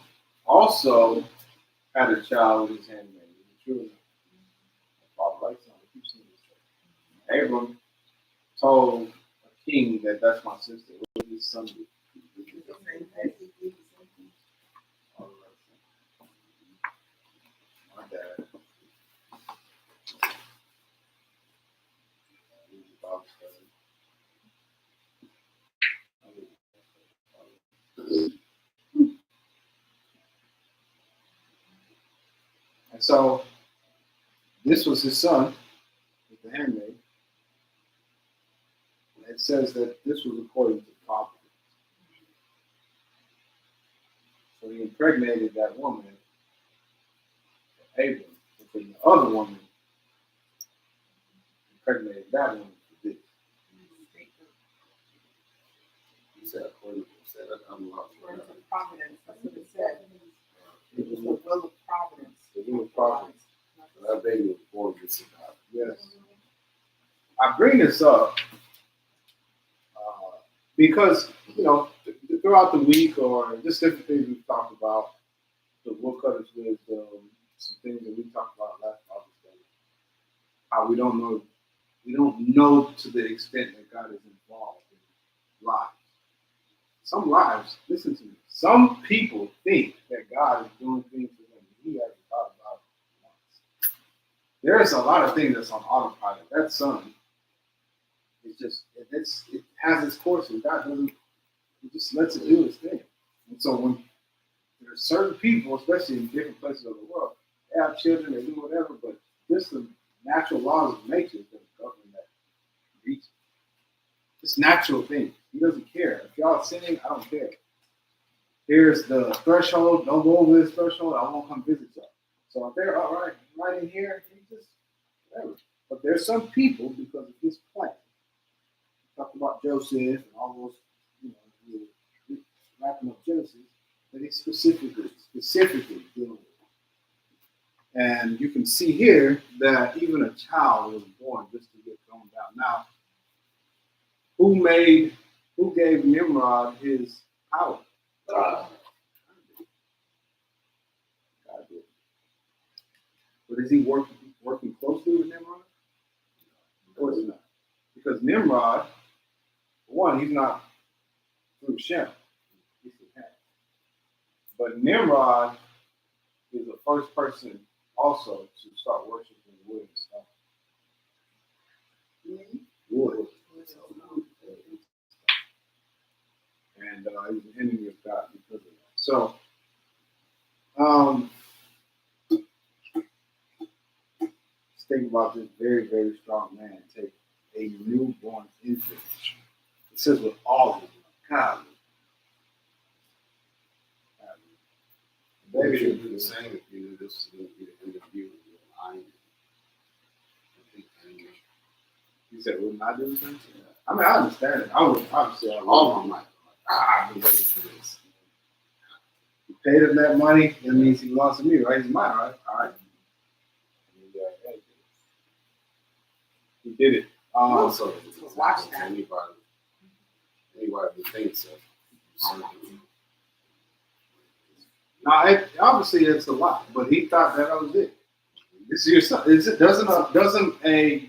also had a child with his handmaid. Children. Father, like son. Keep seeing this. Abram told a king that that's my sister. What did his son do? My dad. And so this was his son with the handmaid. And it says that this was according to prophecy. So he impregnated that woman, Abram, but then the other woman impregnated that woman for this.
He said, according to
According to providence, that's what it said. It was the will of providence.
the will of providence. That baby was born just about.
Yes. I bring this up because, throughout the week or just different things we've talked about, the woodcutter's wisdom, some things that we talked about last Father's Day, how we don't know to the extent that God is involved in lives. Some lives, listen to me, some people think that God is doing things for them He hasn't thought about it once. There's a lot of things that's on autopilot. That son is just, it has its course, and God doesn't, He just lets it do its thing. And so when there are certain people, especially in different places of the world, they have children, they do whatever, but just the natural laws of nature is going to govern that region. It's natural thing. He doesn't care. If y'all are sinning, I don't care. Here's the threshold. Don't go over this threshold. I won't come visit y'all. So if they're all right in here, he just whatever. But there's some people because of his plan. Talked about Joseph and all those, wrapping up Genesis, that he's specifically dealing with. And you can see here that even a child was born just to get thrown down. Now, who gave Nimrod his power? God did. But is he working closely with Nimrod? Of course not. Because Nimrod, for one, he's not through Shem. He's through Ham. But Nimrod is the first person also to start worshiping wood and stone. Wood. And he's an enemy of God because of that. So, let's think about this very, very strong man take a newborn infant. It says with all his God.
Maybe it would be the same if you knew this was going to be the end of you and you're lying.
You said, would not do the same? Yeah. I mean, I understand it. I would obviously
All my life, I've been waiting for this.
You paid him that money, that means he lost to me, right? He's mine, right? All right. He did it.
Also, watch that. Anybody who thinks of something.
Now, obviously, it's a lot, but he thought that was it. This is your son. Doesn't a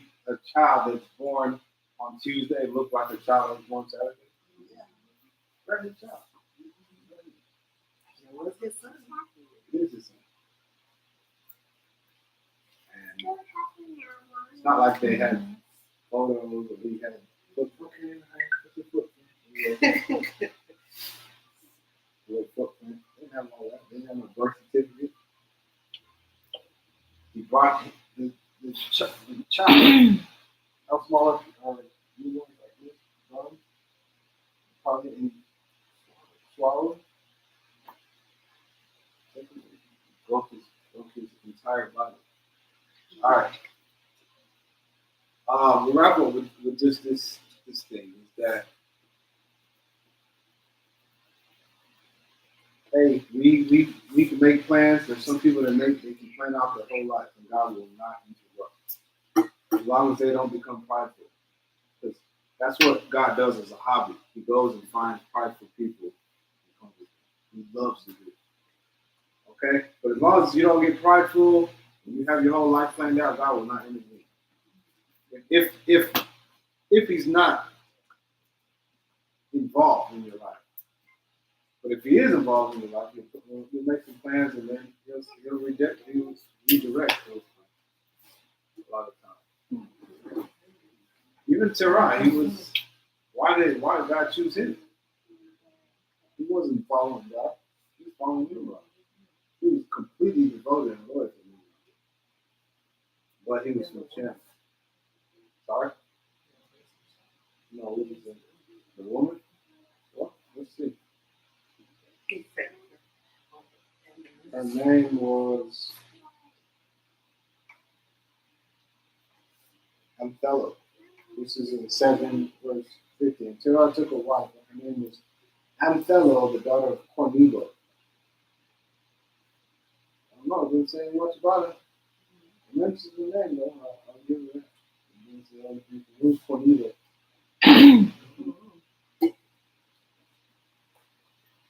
child that's born on Tuesday look like a child that was born Saturday? Yeah. That's a child.
It was his son.
It is his son. And it's not like they had photos or he had footprint. Footprint. They didn't have all that. They didn't have no birth certificate. He brought the child. How small newborns like this? Probably in swallowed. Broke his entire body. All right. We'll wrap up with just this thing is that hey, we can make plans. There's some people that they can plan out their whole life, and God will not interrupt as long as they don't become prideful. Because that's what God does as a hobby. He goes and finds prideful people. He loves to do it. Okay? But as long as you don't get prideful and you have your whole life planned out, God will not intervene. If he's not involved in your life. But if he is involved in your life, he'll make some plans and then he'll redirect those plans a lot of times. Even Terah, why did God choose him? He wasn't following God. He was following you. He was completely devoted and loyal to me. But he was no champ. Sorry? No, what was it? The woman? What? Let's see. Her name was Amthello. This is in 7 verse 50. And Terah took a wife, and her name was Amthello, the daughter of Cornelius. I don't know, it didn't say much about it. It mentions the name, though. I'll give it that. It didn't say other people. Who's Cornelius?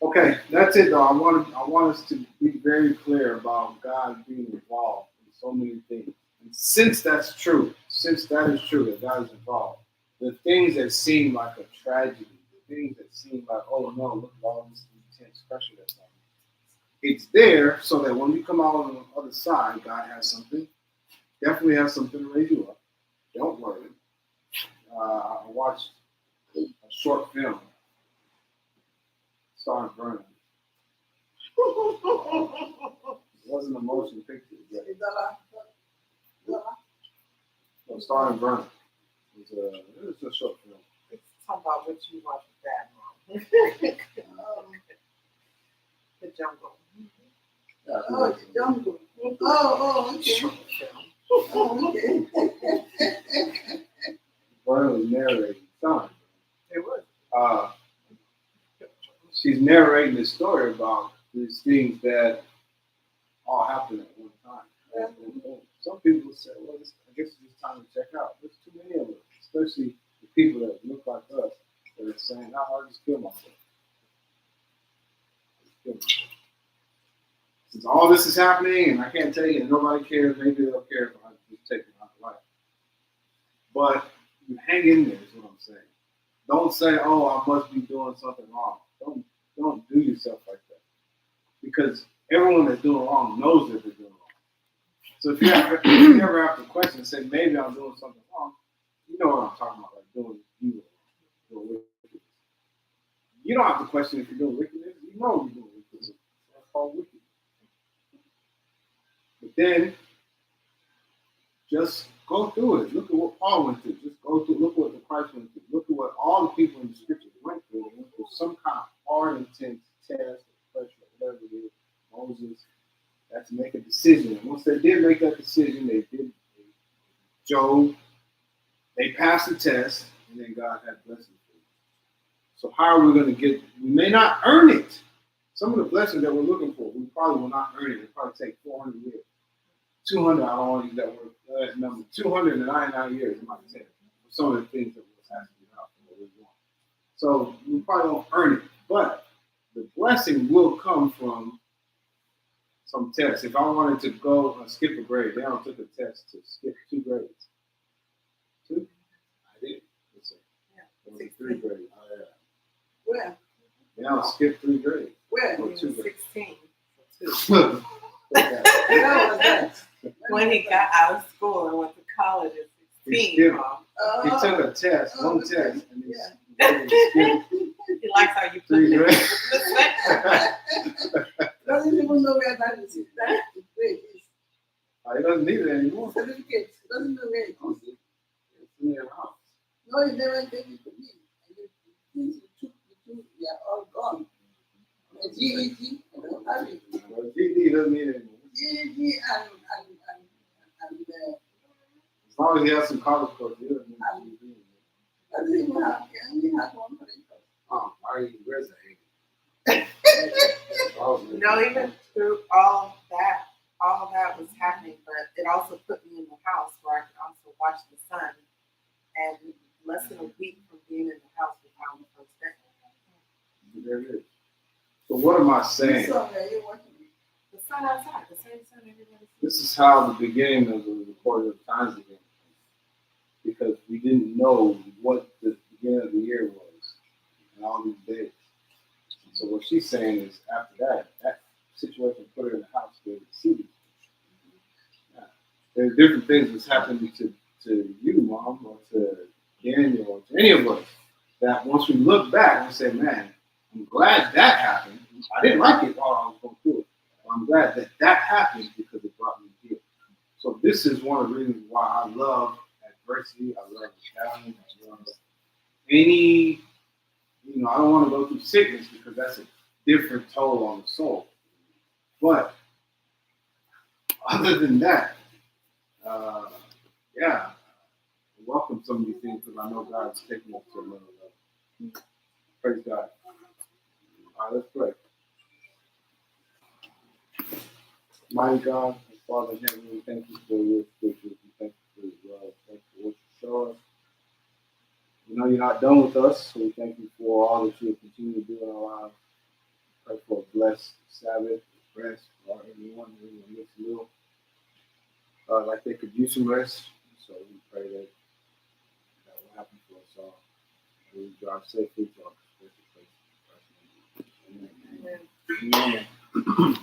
Okay, that's it, though. I want us to be very clear about God being involved in so many things. And since that is true, that God is involved, the things that seem like a tragedy, the things that seem like, oh no, look at all this intense pressure that's on me. It's there so that when you come out on the other side, God has something, definitely has something to raise you up. Don't worry. I watched a short film starring Vernon. It wasn't a motion picture. No, starring Vernon. It was a short film.
It's talking about what you watch with Dad, Mom. The Jungle.
Oh, the jungle. Oh, okay.
Short film.
Oh, okay.
Vernon was narrating something.
It was.
She's narrating the story about these things that all happen at one time. And some people say, well, I guess it's time to check out. There's too many of them, especially the people that look like us that are saying, I'll just kill myself. Since all this is happening and I can't tell you and nobody cares, maybe they'll care if I just take my life. But you hang in there is what I'm saying. Don't say, oh, I must be doing something wrong. Don't do yourself like that. Because everyone that's doing wrong knows that they're doing wrong. So if you ever have to question and say, maybe I'm doing something wrong, you know what I'm talking about, like doing evil, doing wickedness. You don't have to question if you're doing wickedness. You know you're doing wickedness. That's called wickedness. But then, just go through it. Look at what Paul went through. Just go through. Look what the Christ went through. Look at what all the people in the scriptures went through. They went through some kind of hard, intense test, pressure, whatever it is. Moses had to make a decision. And once they did make that decision, they did. Job, they passed the test, and then God had blessings for them. So how are we going to get? We may not earn it. Some of the blessings that we're looking for, we probably will not earn it. It'll probably take 400 years. 200, I don't want to use that word, number. 299 years, it might take. For some of the things that we're asking out for what we want. So we probably don't earn it. But the blessing will come from some tests. If I wanted to go skip a grade, they don't took a test to skip 2 grades. 2? I did. Let's see. It was 3 grades. Oh, yeah.
Where?
They don't skip 3 grades.
Where?
Or 2 grades.
16. So 2.
Where was that?
When he got out of school and went to college at 16,
He
Mom.
He took a test, one
okay.
test, and
Yeah. He likes how you put
3
it.
grades.
Doesn't even know where that is. That is great.
He doesn't need it anymore.
Certificate. Doesn't know where it is.
It's in their house.
No, he never gave it to me. And the things you took, they are all gone. The GED, I don't have it.
Well, GD doesn't need it anymore.
GED and
As long as he has some college course, he doesn't need GD anymore.
doesn't even have, he only has one for it.
Oh, why are you graduating?
No, even through all that was happening, but it also put me in the house where I could also watch the sun. And less than a week from being in the house, we found the first day.
There it is. So what am I saying?
So, you're watching it.
The sun I
This is how the beginning of the recording of times began, because we didn't know what the beginning of the year was and all these days. So what she's saying is, after that situation put her in the house to see. Yeah. There's different things that's happening to you, Mom, or to Daniel, or to any of us, that once we look back and say, man, I'm glad that happened. I didn't like it while I was going through it. I'm glad that happened because it brought me here. So this is one of the reasons why I love adversity. I love challenge. I love any, I don't want to go through sickness because that's a different toll on the soul. But other than that, yeah, I welcome some of these things because I know God is taking us to another level. Praise God. All right, let's pray. Mighty God, Father in heaven, we thank you for your scriptures. We thank you for your love. Thank you for what you show us. We know you're not done with us, so we thank you for all that you will continue to do in our lives. Pray for a blessed Sabbath, rest for everyone in this little, like they could use some rest. So we pray that will happen for us all. And we drive safely to our special place. Amen.
Amen.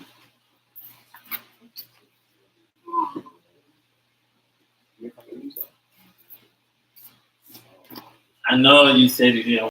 I know you said it here.